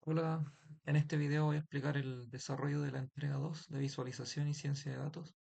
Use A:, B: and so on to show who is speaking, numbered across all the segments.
A: Hola, en este video voy a explicar el desarrollo de la entrega 2 de visualización y ciencia de datos.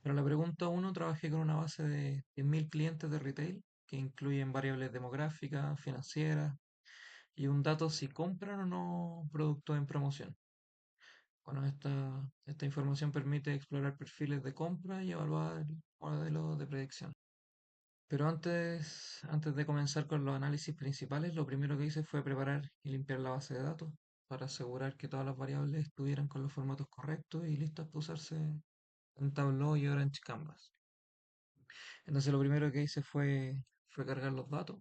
A: Para la pregunta uno trabajé con una base de 10.000 clientes de retail que incluyen variables demográficas, financieras y un dato si compran o no productos en promoción. Bueno, esta información permite explorar perfiles de compra y evaluar modelos de predicción. Pero antes de comenzar con los análisis principales, lo primero que hice fue preparar y limpiar la base de datos para asegurar que todas las variables estuvieran con los formatos correctos y listas para usarse en Tableau y Orange Canvas. Entonces lo primero que hice fue cargar los datos,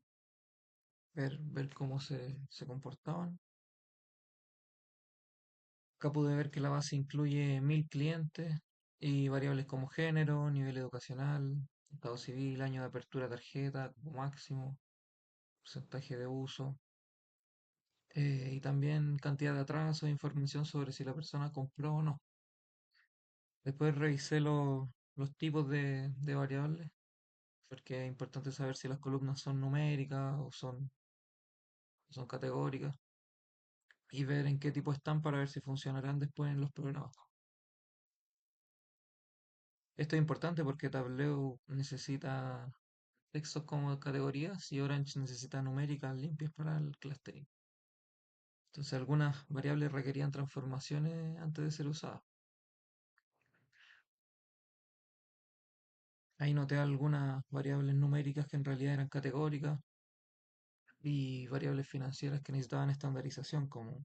A: ver cómo se comportaban. Acá pude ver que la base incluye 1.000 clientes y variables como género, nivel educacional, estado civil, año de apertura de tarjeta como máximo, porcentaje de uso, y también cantidad de atraso e información sobre si la persona compró o no. Después revisé los tipos de variables, porque es importante saber si las columnas son numéricas o son categóricas, y ver en qué tipo están para ver si funcionarán después en los programas. Esto es importante porque Tableau necesita textos como categorías y Orange necesita numéricas limpias para el clustering. Entonces algunas variables requerían transformaciones antes de ser usadas. Ahí noté algunas variables numéricas que en realidad eran categóricas y variables financieras que necesitaban estandarización, como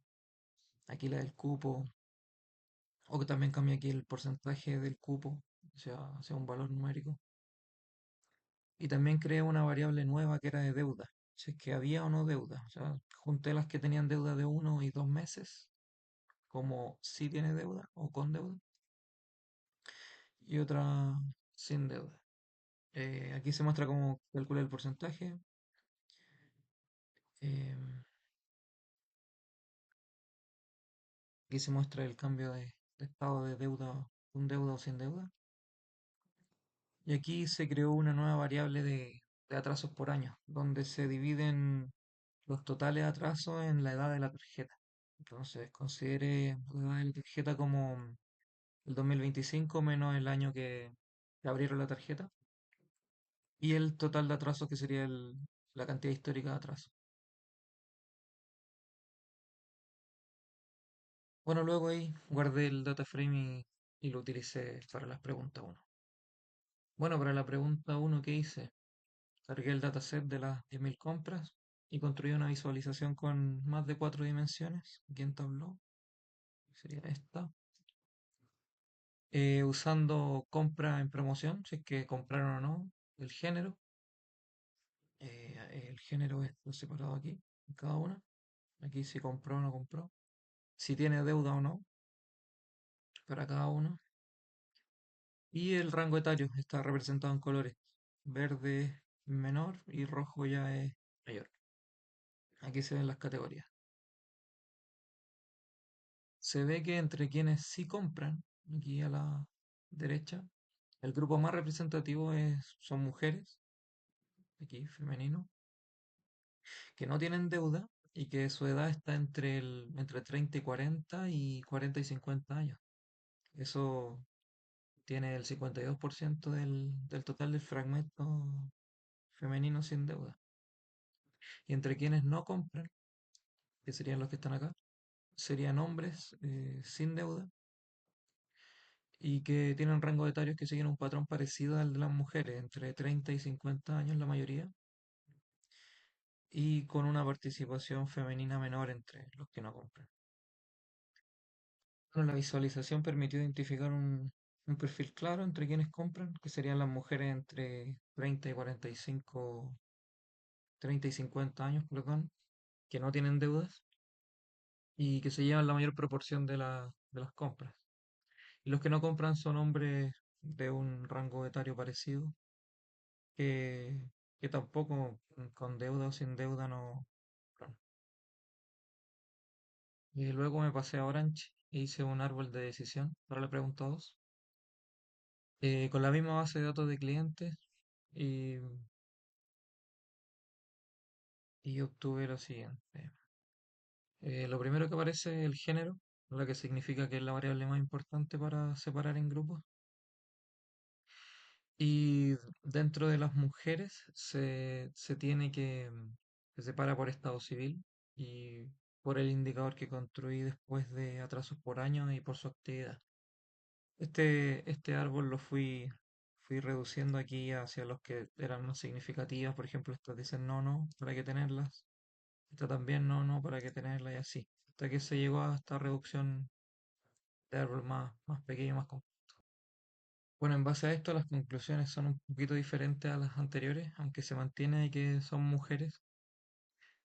A: aquí la del cupo, o que también cambia aquí el porcentaje del cupo, sea un valor numérico. Y también creé una variable nueva que era de deuda, si es que había o no deuda. O sea, junté las que tenían deuda de 1 y 2 meses, como si tiene deuda o con deuda, y otra sin deuda. Aquí se muestra cómo calcula el porcentaje. em, Aquí se muestra el cambio de estado de deuda, con deuda o sin deuda. Y aquí se creó una nueva variable de atrasos por año, donde se dividen los totales de atrasos en la edad de la tarjeta. Entonces, considere la edad de la tarjeta como el 2025 menos el año que abrieron la tarjeta y el total de atrasos que sería la cantidad histórica de atrasos. Bueno, luego ahí guardé el data frame y lo utilicé para las preguntas uno. Bueno, para la pregunta uno que hice, cargué el dataset de las 10.000 compras y construí una visualización con más de 4 dimensiones, aquí en Tableau, sería esta, usando compra en promoción, si es que compraron o no, el género. El género está separado aquí, en cada una. Aquí si compró o no compró. Si tiene deuda o no, para cada uno. Y el rango etario está representado en colores. Verde es menor y rojo ya es mayor. Aquí se ven las categorías. Se ve que entre quienes sí compran, aquí a la derecha, el grupo más representativo son mujeres, aquí femenino, que no tienen deuda y que su edad está entre 30 y 40 y 40 y 50 años. Eso tiene el 52% del total del fragmento femenino sin deuda. Y entre quienes no compran, que serían los que están acá, serían hombres sin deuda y que tienen rangos etarios que siguen un patrón parecido al de las mujeres, entre 30 y 50 años la mayoría, y con una participación femenina menor entre los que no compran. Bueno, la visualización permitió identificar un perfil claro entre quienes compran, que serían las mujeres entre 30 y 30 y 50 años, perdón, que no tienen deudas y que se llevan la mayor proporción de las compras. Y los que no compran son hombres de un rango etario parecido, que, que tampoco con deuda o sin deuda no compran. Y luego me pasé a Orange e hice un árbol de decisión para la pregunta 2, con la misma base de datos de clientes y, y obtuve lo siguiente. Lo primero que aparece es el género, lo que significa que es la variable más importante para separar en grupos. Y dentro de las mujeres se tiene se separa por estado civil y por el indicador que construí después de atrasos por año y por su actividad. Este árbol fui reduciendo aquí hacia los que eran más significativos. Por ejemplo, estas dicen no, no, para que tenerlas. Esta también no, no, para que tenerla y así. Hasta que se llegó a esta reducción de árbol más pequeño, más complejo. Bueno, en base a esto, las conclusiones son un poquito diferentes a las anteriores, aunque se mantiene de que son mujeres,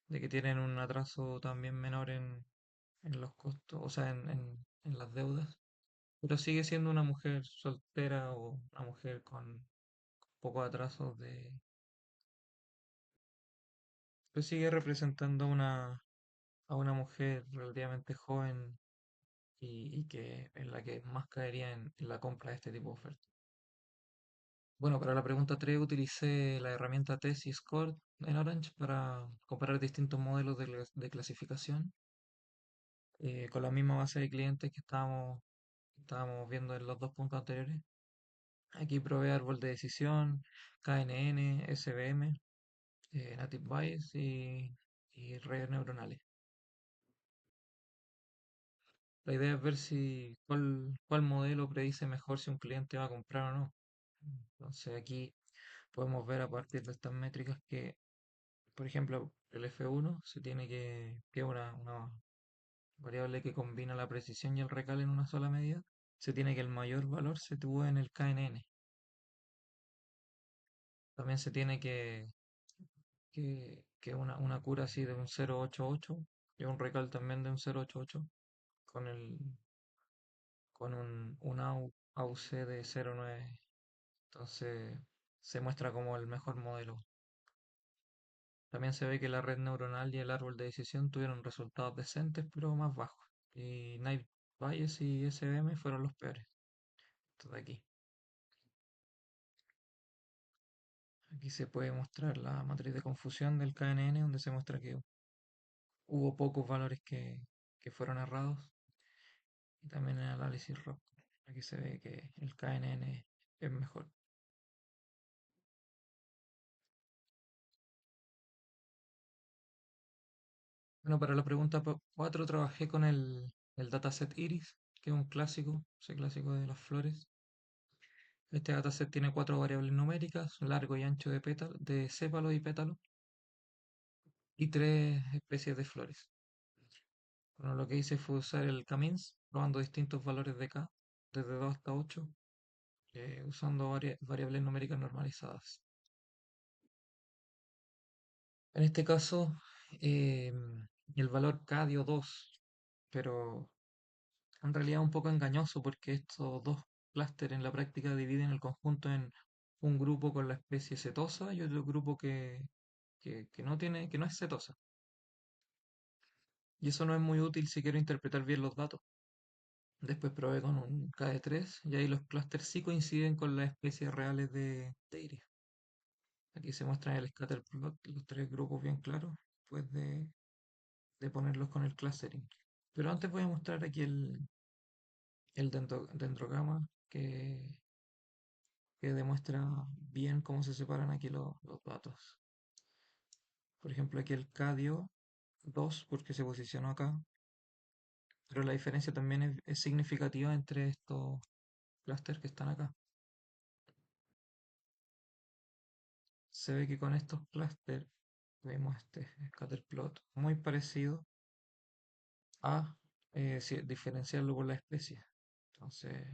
A: de que tienen un atraso también menor en los costos, o sea, en las deudas, pero sigue siendo una mujer soltera o una mujer con pocos atrasos pero sigue representando a una mujer relativamente joven y que en la que más caería en la compra de este tipo de ofertas. Bueno, para la pregunta 3 utilicé la herramienta Test y Score en Orange para comparar distintos modelos de clasificación con la misma base de clientes que estábamos viendo en los dos puntos anteriores. Aquí probé árbol de decisión, KNN, SVM, Native Bayes y redes neuronales. La idea es ver si cuál modelo predice mejor si un cliente va a comprar o no. Entonces aquí podemos ver a partir de estas métricas que, por ejemplo, el F1 se tiene que es una variable que combina la precisión y el recal en una sola medida, se tiene que el mayor valor se tuvo en el KNN. También se tiene que una cura así de un 0,88 y un recal también de un 0,88 con un AUC de 0,9. Entonces se muestra como el mejor modelo. También se ve que la red neuronal y el árbol de decisión tuvieron resultados decentes, pero más bajos. Y Night Bayes y SVM fueron los peores. Esto de aquí. Aquí se puede mostrar la matriz de confusión del KNN, donde se muestra que hubo pocos valores que fueron errados. Y también en el análisis ROC. Aquí se ve que el KNN es mejor. Bueno, para la pregunta 4 trabajé con el dataset Iris, que es un clásico, ese clásico de las flores. Este dataset tiene cuatro variables numéricas, largo y ancho de pétalo, de sépalo y pétalo, y tres especies de flores. Bueno, lo que hice fue usar el Camins, probando distintos valores de K, desde 2 hasta 8, usando variables numéricas normalizadas. En este caso, eh, el valor K dio 2, pero en realidad es un poco engañoso porque estos dos clústeres en la práctica dividen el conjunto en un grupo con la especie setosa y otro grupo que no tiene, que no es setosa. Y eso no es muy útil si quiero interpretar bien los datos. Después probé con un KD3 y ahí los clústeres sí coinciden con las especies reales de Iris. Aquí se muestra en el scatterplot los tres grupos bien claros, después de ponerlos con el clustering. Pero antes voy a mostrar aquí el dendrograma que demuestra bien cómo se separan aquí los datos. Por ejemplo, aquí el K dio 2 porque se posicionó acá, pero la diferencia también es significativa entre estos clústeres que están acá. Se ve que con estos clústeres vemos este scatterplot muy parecido a diferenciarlo por la especie. Entonces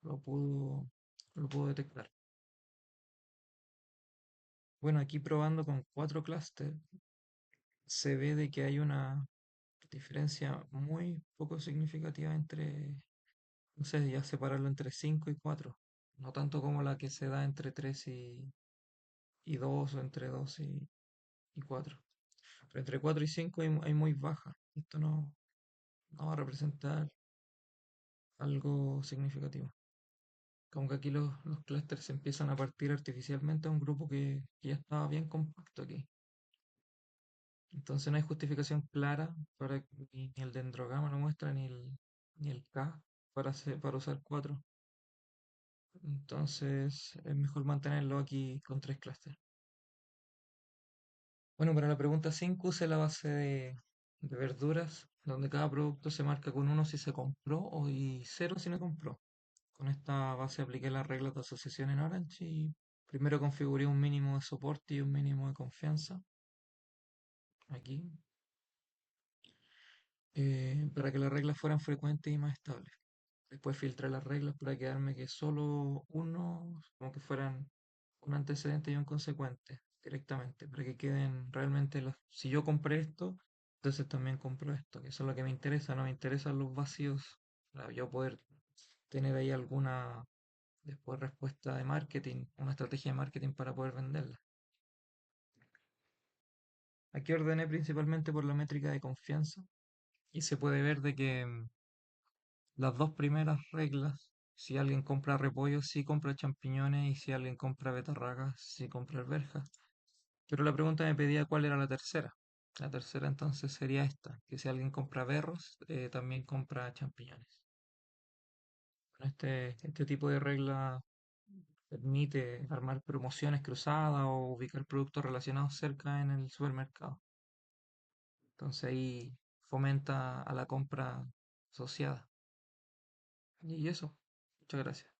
A: lo pudo, lo pudo detectar. Bueno, aquí probando con cuatro clústeres se ve de que hay una diferencia muy poco significativa entre, no sé, ya separarlo entre 5 y 4. No tanto como la que se da entre 3 y 2 o entre 2 y 4. Pero entre 4 y 5 hay muy baja. Esto no va a representar algo significativo. Como que aquí los clústeres se empiezan a partir artificialmente a un grupo que ya estaba bien compacto aquí. Entonces no hay justificación clara para que ni el dendrograma lo muestra ni el K para usar 4. Entonces es mejor mantenerlo aquí con 3 clústeres. Bueno, para la pregunta 5 use la base de verduras, donde cada producto se marca con uno si se compró y 0 si no compró. Con esta base apliqué las reglas de asociación en Orange y primero configuré un mínimo de soporte y un mínimo de confianza aquí, para que las reglas fueran frecuentes y más estables. Después filtré las reglas para quedarme que solo uno, como que fueran un antecedente y un consecuente directamente, para que queden realmente los... Si yo compré esto, entonces también compro esto, que eso es lo que me interesa, no me interesan los vacíos, para yo poder tener ahí alguna después respuesta de marketing, una estrategia de marketing para poder venderla. Aquí ordené principalmente por la métrica de confianza y se puede ver de que las dos primeras reglas, si alguien compra repollo, sí compra champiñones y si alguien compra betarragas, sí compra arvejas. Pero la pregunta me pedía cuál era la tercera. La tercera entonces sería esta, que si alguien compra berros, también compra champiñones. Este tipo de regla permite armar promociones cruzadas o ubicar productos relacionados cerca en el supermercado. Entonces ahí fomenta a la compra asociada. Y eso. Muchas gracias.